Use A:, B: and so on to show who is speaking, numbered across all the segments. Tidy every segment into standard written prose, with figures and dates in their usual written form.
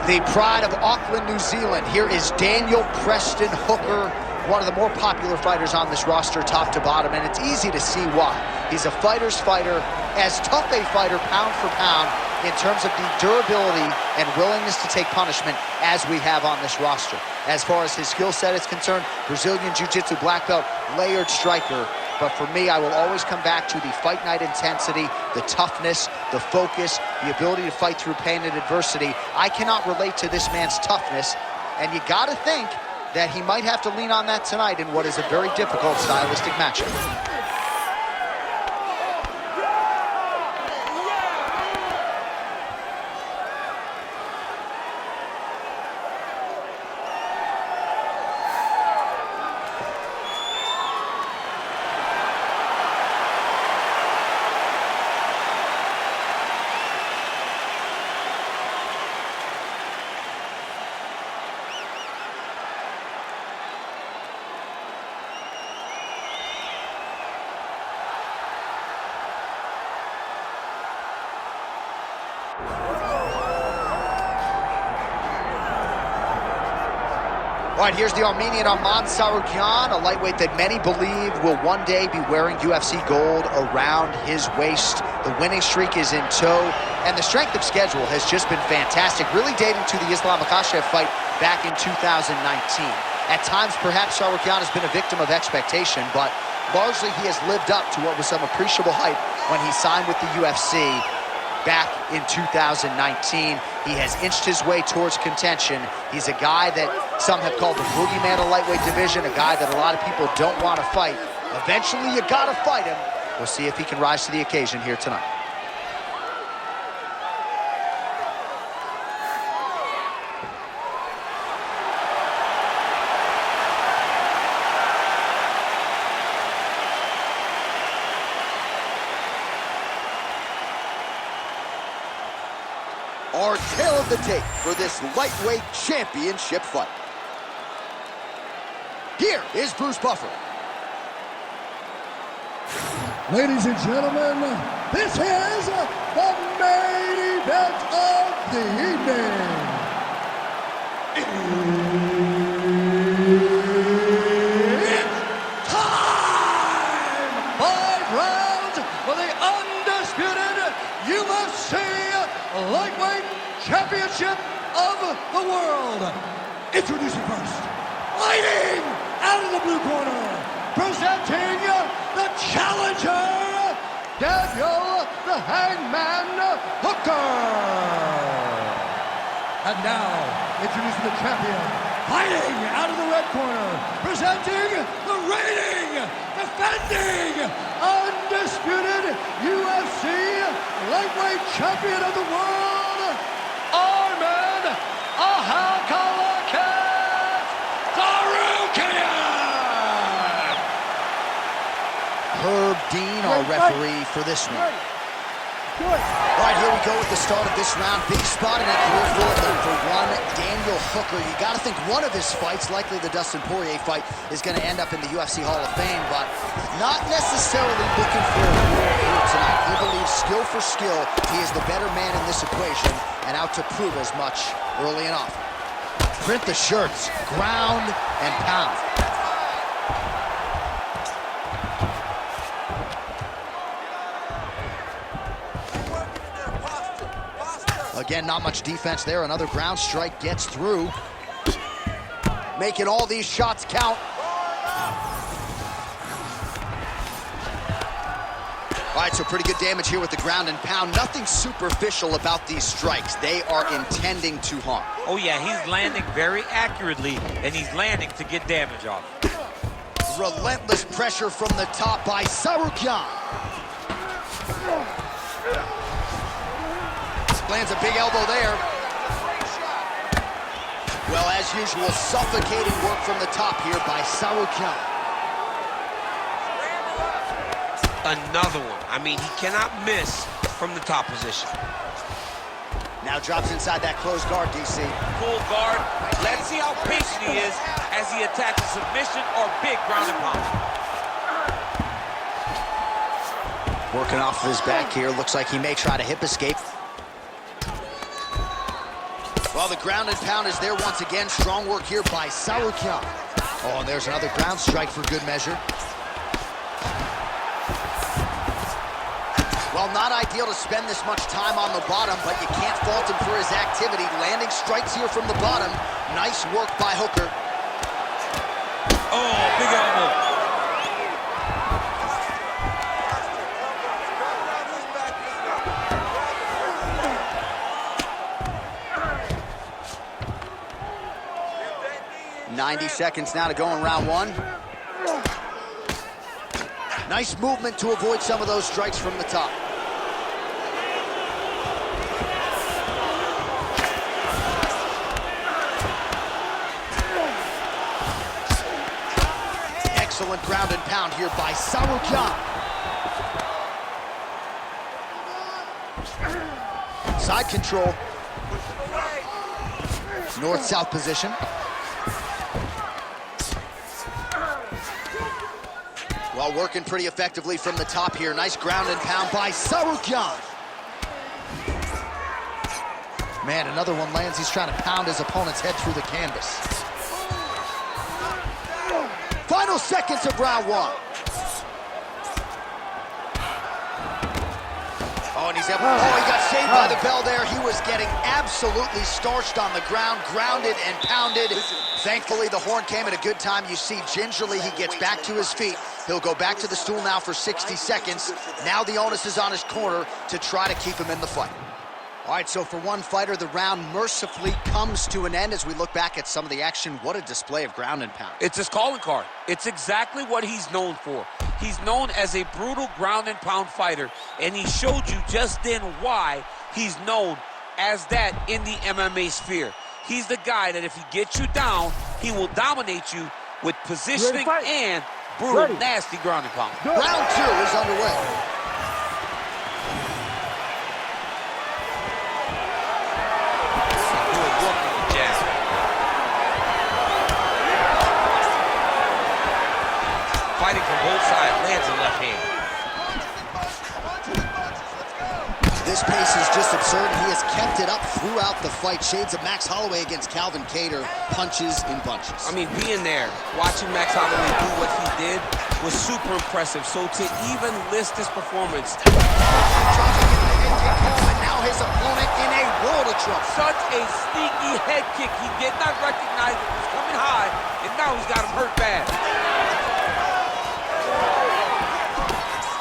A: The pride of Auckland, New Zealand. Here is Daniel Preston Hooker, one of the more popular fighters on this roster, top to bottom, and it's easy to see why. He's a fighter's fighter, as tough a fighter pound for pound in terms of the durability and willingness to take punishment as we have on this roster. As far as his skill set is concerned, Brazilian Jiu-Jitsu black belt, layered striker. But for me, I will always come back to the fight night intensity, the toughness, the focus, the ability to fight through pain and adversity. I cannot relate to this man's toughness, and you gotta think that he might have to lean on that tonight in what is a very difficult stylistic matchup. All right, here's the Armenian Arman Tsarukyan, a lightweight that many believe will one day be wearing UFC gold around his waist. The winning streak is in tow, and the strength of schedule has just been fantastic, really dating to the Islam Makhachev fight back in 2019. At times, perhaps Tsarukyan has been a victim of expectation, but largely he has lived up to what was some appreciable hype when he signed with the UFC back in 2019. He has inched his way towards contention. He's a guy that some have called the boogeyman of lightweight division, a guy that a lot of people don't want to fight. Eventually, you gotta fight him. We'll see if he can rise to the occasion here tonight.
B: Our tale of the tape for this lightweight championship fight. Here is Bruce Buffer.
C: Ladies and gentlemen, this is the main event of the evening. It's time! 5 rounds for the undisputed UFC Lightweight Championship of the world. Introducing first, fighting out of the blue corner, presenting the challenger, Daniel the Hangman Hooker. And now, introducing the champion, fighting out of the red corner, presenting the reigning, defending, undisputed UFC lightweight champion of the world, Arman Tsarukyan.
A: Herb Dean, our referee for this one. All right, here we go with the start of this round. Big spot in that career field for one Daniel Hooker. You got to think one of his fights, likely the Dustin Poirier fight, is going to end up in the UFC Hall of Fame, but not necessarily looking for a war here tonight. He believes skill for skill, he is the better man in this equation, and out to prove as much early and often. Print the shirts, ground and pound. Again, not much defense there. Another ground strike gets through. Making all these shots count. All right, so pretty good damage here with the ground and pound. Nothing superficial about these strikes. They are intending to harm.
D: Oh yeah, he's landing very accurately, and he's landing to get damage off.
A: Relentless pressure from the top by Tsarukyan. Lands a big elbow there. Well, as usual, suffocating work from the top here by Tsarukyan.
D: Another one. I mean, he cannot miss from the top position.
A: Now drops inside that closed guard, DC.
D: Full guard. Let's see how patient he is as he attacks a submission or big ground and pound.
A: Working off of his back here. Looks like he may try to hip escape. Well, the ground and pound is there once again. Strong work here by Tsarukyan. Oh, and there's another ground strike for good measure. Well, not ideal to spend this much time on the bottom, but you can't fault him for his activity. Landing strikes here from the bottom. Nice work by Hooker.
D: Oh, big elbow.
A: 90 seconds now to go in round one. Nice movement to avoid some of those strikes from the top. Excellent ground and pound here by Tsarukyan. Side control. North-south position. Well, working pretty effectively from the top here. Nice ground and pound by Tsarukyan. Man, another one lands. He's trying to pound his opponent's head through the canvas. Final seconds of round one. Oh, and he got saved by the bell there. He was getting absolutely starched on the ground, grounded and pounded. Thankfully, the horn came at a good time. You see, gingerly, he gets back to his feet. He'll go back to the stool now for 60 seconds. Now the onus is on his corner to try to keep him in the fight. All right, so for one fighter, the round mercifully comes to an end as we look back at some of the action. What a display of ground and pound.
D: It's his calling card. It's exactly what he's known for. He's known as a brutal ground and pound fighter, and he showed you just then why he's known as that in the MMA sphere. He's the guy that if he gets you down, he will dominate you with positioning and brutal, nasty ground and pound.
A: Round two is underway.
D: Fighting from both sides, lands in left hand.
A: This pace is just absurd. He has kept it up throughout the fight. Shades of Max Holloway against Calvin Kattar, punches in bunches.
D: I mean, being there, watching Max Holloway do what he did was super impressive. So to even list this performance.
A: And now his opponent in a world of trouble.
D: Such a sneaky head kick. He did not recognize it was coming high, and now he's got him hurt bad.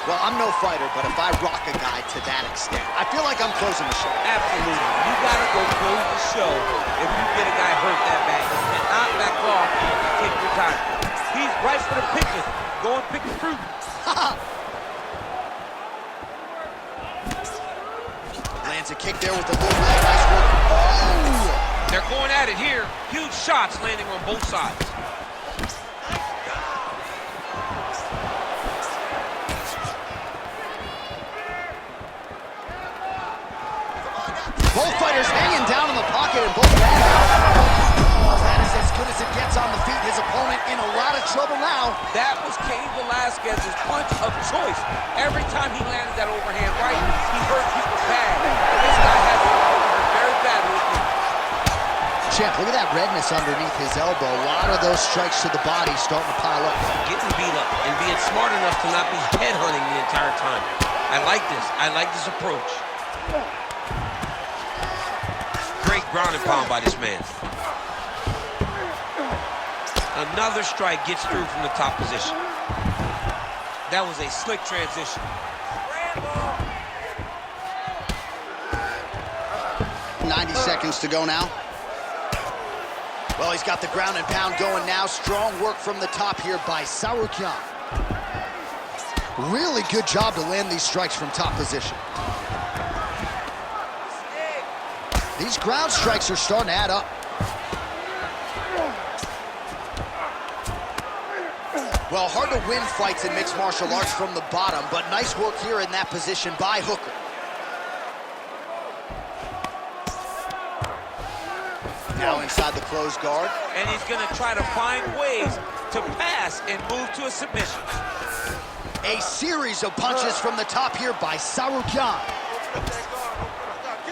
A: Well, I'm no fighter, but if I rock a guy to that extent, I feel like I'm closing the show.
D: Absolutely. You gotta go close the show if you get a guy hurt that bad. You cannot back off and take your time. He's right for the picking. Go and pick the fruit.
A: Lands a kick there with the low leg. Nice work. Oh!
D: They're going at it here. Huge shots landing on both sides.
A: Both fighters hanging down in the pocket and both land out. Oh, that is as good as it gets on the feet. His opponent in a lot of trouble now.
D: That was Cain Velasquez's punch of choice. Every time he landed that overhand right, he hurt people bad. This guy has been hurt very badly.
A: Champ, look at that redness underneath his elbow. A lot of those strikes to the body starting to pile up.
D: Getting beat up and being smart enough to not be headhunting the entire time. I like this. I like this approach. Great ground and pound by this man. Another strike gets through from the top position. That was a slick transition.
A: 90 seconds to go now. Well, he's got the ground and pound going now. Strong work from the top here by Tsarukyan. Really good job to land these strikes from top position. These ground strikes are starting to add up. Well, hard to win fights in mixed martial arts from the bottom, but nice work here in that position by Hooker. Now inside the closed guard.
D: And he's going to try to find ways to pass and move to a submission.
A: A series of punches from the top here by Tsarukyan.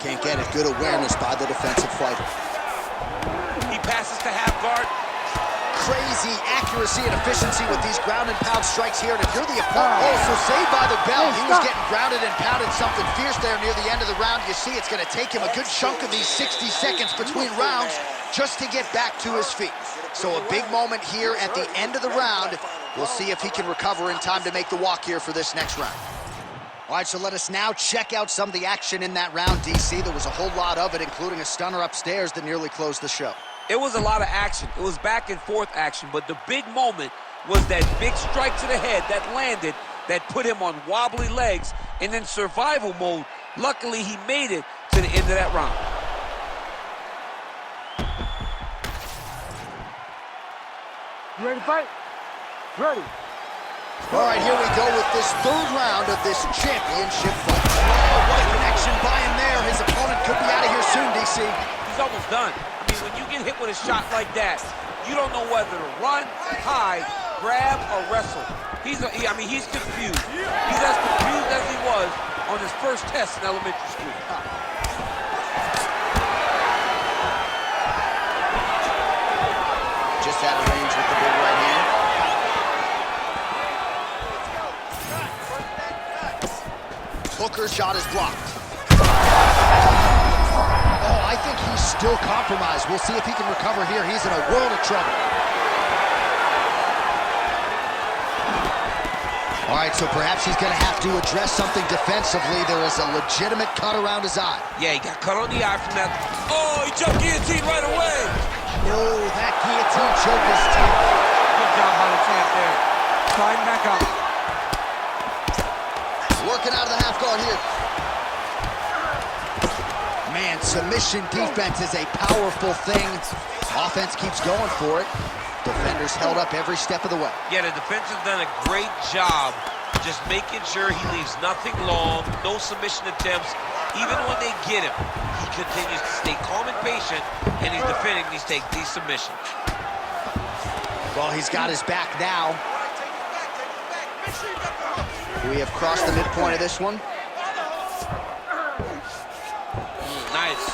A: Can't get it. Good awareness by the defensive fighter.
D: to have guard.
A: Crazy accuracy and efficiency with these ground and pound strikes here. And if you're the opponent, so saved by the bell. He was getting grounded and pounded something fierce there near the end of the round. You see, it's going to take him a good chunk of these 60 seconds between rounds just to get back to his feet. So a big moment here at the end of the round. We'll see if he can recover in time to make the walk here for this next round. All right, so let us now check out some of the action in that round, DC. There was a whole lot of it, including a stunner upstairs that nearly closed the show.
D: It was a lot of action. It was back and forth action, but the big moment was that big strike to the head that landed, that put him on wobbly legs, and in survival mode. Luckily, he made it to the end of that round.
C: You ready to fight? Ready.
A: All right, here we go with this third round of this championship fight. Oh, what a connection by him there. His opponent could be out of here soon, DC.
D: He's almost done. I mean, when you get hit with a shot like that, you don't know whether to run, hide, grab, or wrestle. He's confused. He's as confused as he was on his first test in elementary school.
A: Just out of range with the big right hand. Hooker's shot is blocked. Oh, I think he's still compromised. We'll see if he can recover here. He's in a world of trouble. All right, so perhaps he's going to have to address something defensively. There is a legitimate cut around his eye.
D: Yeah, he got cut on the eye from that. Oh, he jumped guillotine right away.
A: Oh, that guillotine choke is tough.
D: Good job by the champ there. Sliding back up.
A: Working out of the half guard here. Man, submission defense is a powerful thing. Offense keeps going for it. Defenders held up every step of the way.
D: Yeah, the defense has done a great job just making sure he leaves nothing long, no submission attempts. Even when they get him, he continues to stay calm and patient, and he's defending these submissions.
A: Well, he's got his back now. We have crossed the midpoint of this one.
D: Nice.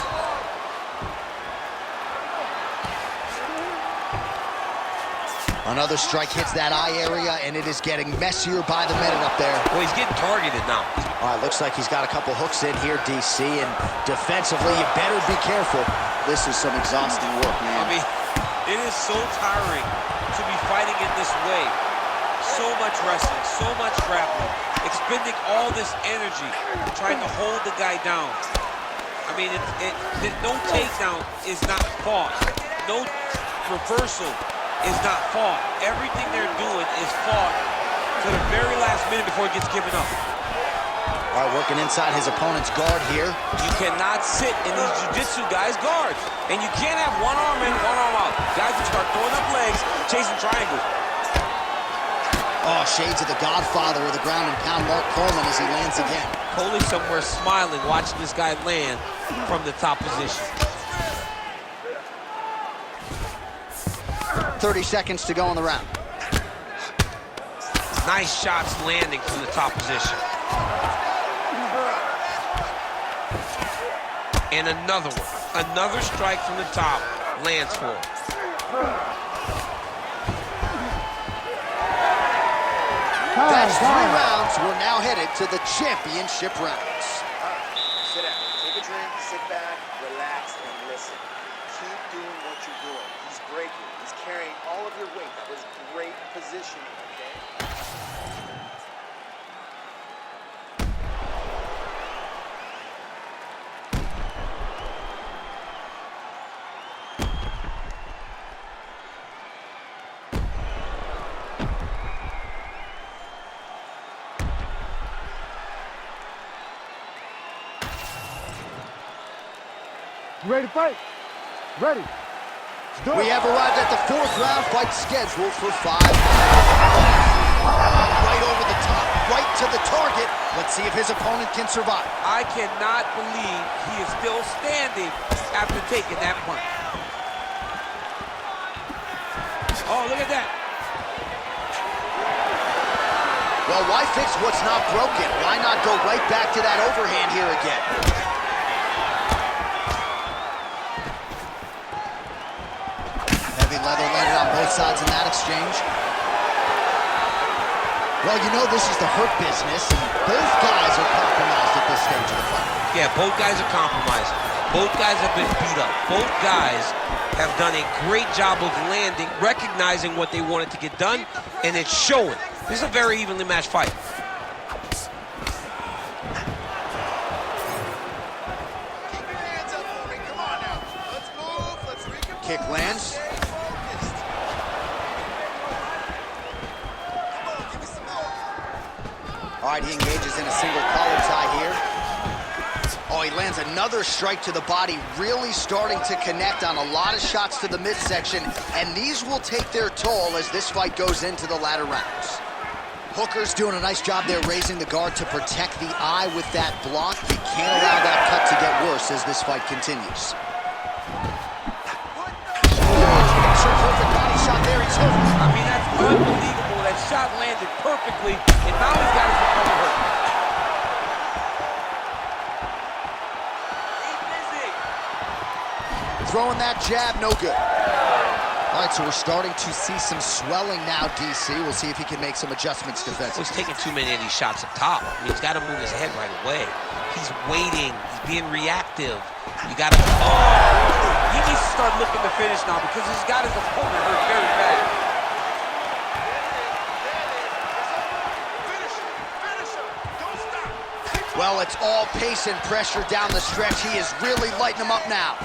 A: Another strike hits that eye area, and it is getting messier by the minute up there.
D: Well, he's getting targeted now.
A: All right, looks like he's got a couple hooks in here, DC, and defensively, you better be careful. This is some exhausting work, man.
D: I mean, it is so tiring to be fighting in this way. So much wrestling, so much grappling, expending all this energy trying to hold the guy down. I mean, no takedown is not fought. No reversal is not fought. Everything they're doing is fought to the very last minute before it gets given up.
A: All right, working inside his opponent's guard here.
D: You cannot sit in these jiu-jitsu guys' guards. And you can't have one arm in, one arm out. Guys will start throwing up legs, chasing triangles.
A: Oh, shades of the Godfather of the ground and pound, Mark Coleman, as he lands again.
D: Coley somewhere smiling, watching this guy land from the top position.
A: 30 seconds to go in the round.
D: Nice shots landing from the top position. And another one. Another strike from the top lands for him.
A: That's 3 rounds. We're now headed to the championship rounds.
B: Sit down, take a drink, sit back, relax, and listen. Keep doing what you're doing. He's breaking. He's carrying all of your weight. That was great positioning, okay?
C: You ready to fight? Ready.
A: We have arrived at the 4th round fight scheduled for 5 right over the top, right to the target. Let's see if his opponent can survive.
D: I cannot believe he is still standing after taking that punch. Oh, look at that.
A: Well, why fix what's not broken? Why not go right back to that overhand here again? both sides in that exchange. Well, you know this is the hurt business, and both guys are compromised at this stage of the fight.
D: Yeah, both guys are compromised. Both guys have been beat up. Both guys have done a great job of landing, recognizing what they wanted to get done, and it's showing. This is a very evenly matched fight.
A: Kick lands. All right, he engages in a single collar tie here. Oh, he lands another strike to the body, really starting to connect on a lot of shots to the midsection, and these will take their toll as this fight goes into the latter rounds. Hooker's doing a nice job there raising the guard to protect the eye with that block. You can't allow that cut to get worse as this fight continues. Perfect body shot there, he's hurt.
D: I mean, that's unbelievable. That shot landed perfectly, and now he's got his opponent hurt.
A: Throwing that jab, no good. All right, so we're starting to see some swelling now, DC. We'll see if he can make some adjustments defensively.
D: He's taking too many of these shots up top. I mean, he's got to move his head right away. He's waiting. He's being reactive. You got to... Oh! He needs to start looking to finish now because he's got his opponent hurt very bad.
A: Well, it's all pace and pressure down the stretch. He is really lighting him up now.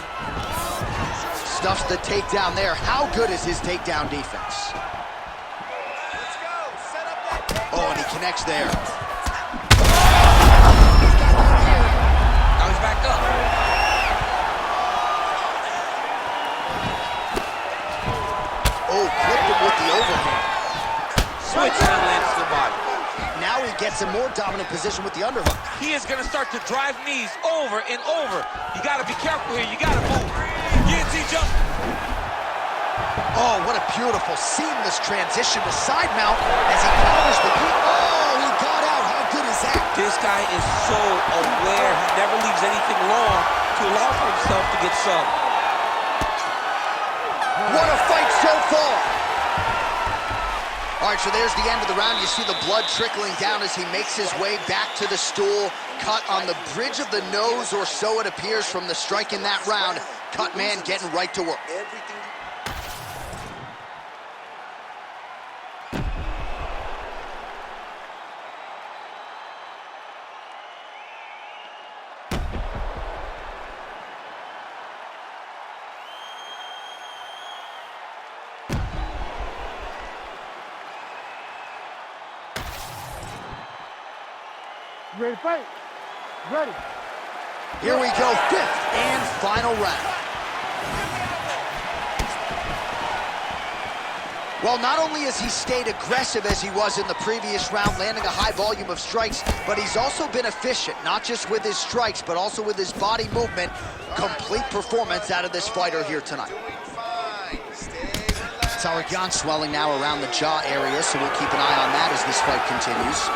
A: Stuffs the takedown there. How good is his takedown defense? Oh, and he connects there.
D: Now he's back up.
A: Oh, clipped him with the overhand.
D: Switch and lands to the body.
A: Now he gets a more dominant position with the underhook.
D: He is going to start to drive knees over and over. You got to be careful here. You got to move. Guillotine jump.
A: Oh, what a beautiful, seamless transition to side mount as he counters the kick. Oh, he got out. How good is that?
D: This guy is so aware. He never leaves anything long to allow for himself to get subbed.
A: What a fight so far. All right, so there's the end of the round. You see the blood trickling down as he makes his way back to the stool. Cut on the bridge of the nose, or so it appears from the strike in that round. Cut man getting right to work.
C: Ready to fight? Ready.
A: Here we go, fifth and final round. Well, not only has he stayed aggressive as he was in the previous round, landing a high volume of strikes, but he's also been efficient, not just with his strikes, but also with his body movement. Complete performance out of this fighter here tonight. Tsarukyan swelling now around the jaw area, so we'll keep an eye on that as this fight continues.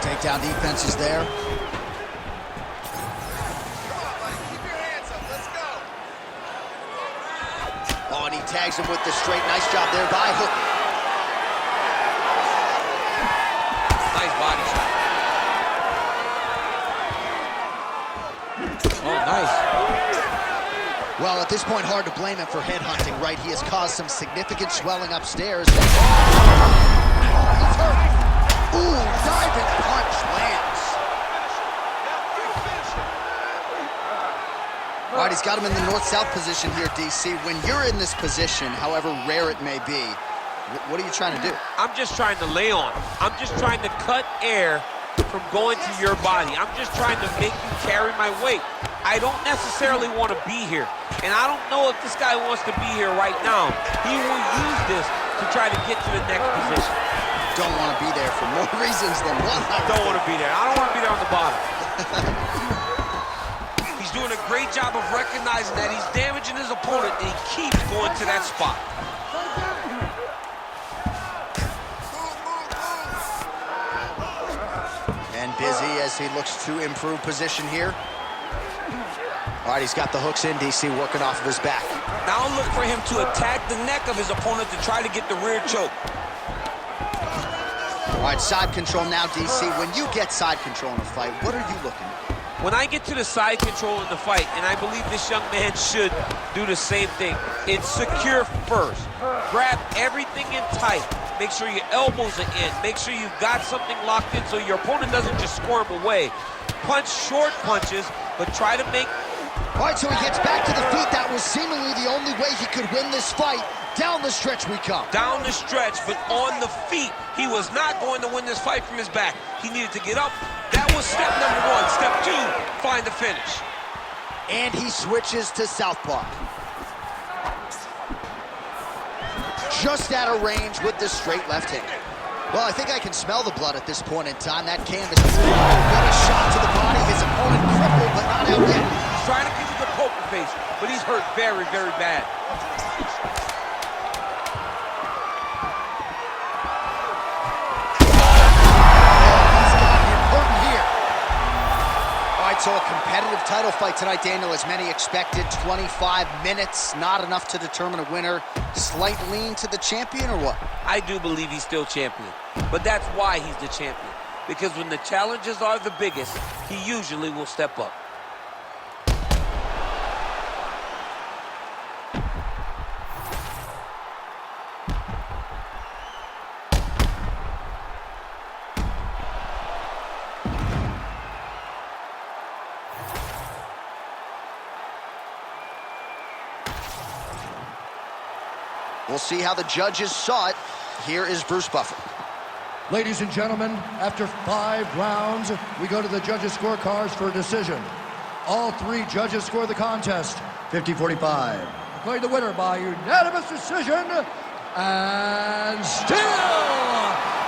A: Takedown defense is there. Oh, and he tags him with the straight. Nice job there by Hook.
D: Nice body shot. Oh, nice.
A: Well, at this point, hard to blame him for headhunting, right? He has caused some significant swelling upstairs. He's hurt. Ooh, diving punch lands. All right, he's got him in the north-south position here, DC. When you're in this position, however rare it may be, what are you trying to do?
D: I'm just trying to lay on him. I'm just trying to cut air from going to your body. I'm just trying to make you carry my weight. I don't necessarily want to be here. And I don't know if this guy wants to be here right now. He will use this to try to get to the next position.
A: Don't want to be there for more reasons than one.
D: I don't want to be there. I don't want to be there on the bottom. He's doing a great job of recognizing that he's damaging his opponent, and he keeps going to that spot.
A: And busy as he looks to improve position here. All right, he's got the hooks in, DC, working off of his back.
D: Now look for him to attack the neck of his opponent to try to get the rear choke.
A: All right, side control now, DC. When you get side control in a fight, what are you looking at?
D: When I get to the side control in the fight, and I believe this young man should do the same thing, it's secure first. Grab everything in tight. Make sure your elbows are in. Make sure you've got something locked in so your opponent doesn't just squirm away. Punch short punches, but try to make...
A: All right, so he gets back to the feet. That was seemingly the only way he could win this fight. Down the stretch we come.
D: Down the stretch, but on the feet. He was not going to win this fight from his back. He needed to get up. That was step number one. Step two, find the finish.
A: And he switches to southpaw. Just out of range with the straight left hand. Well, I think I can smell the blood at this point in time. That canvas is what a shot to the body. His opponent crippled, but not out yet.
D: He's trying to give you the poker face, but he's hurt very, very bad.
A: So a competitive title fight tonight, Daniel, as many expected. 25 minutes, not enough to determine a winner. Slight lean to the champion, or what?
D: I do believe he's still champion, but that's why he's the champion. Because when the challenges are the biggest, he usually will step up.
A: We'll see how the judges saw it. Here is Bruce Buffer.
C: Ladies and gentlemen, after 5 rounds, we go to the judges' scorecards for a decision. All 3 judges score the contest 50-45. Declared the winner by unanimous decision, and still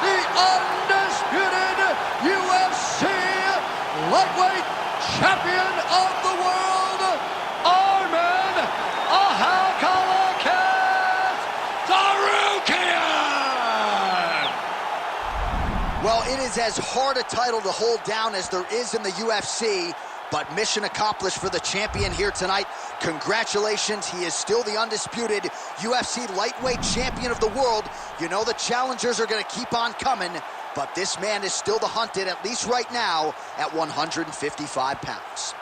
C: the undisputed UFC lightweight champion of the world, Arman Tsarukyan!
A: Well, it is as hard a title to hold down as there is in the UFC, but mission accomplished for the champion here tonight. Congratulations, he is still the undisputed UFC lightweight champion of the world. You know the challengers are going to keep on coming, but this man is still the hunted, at least right now, at 155 pounds.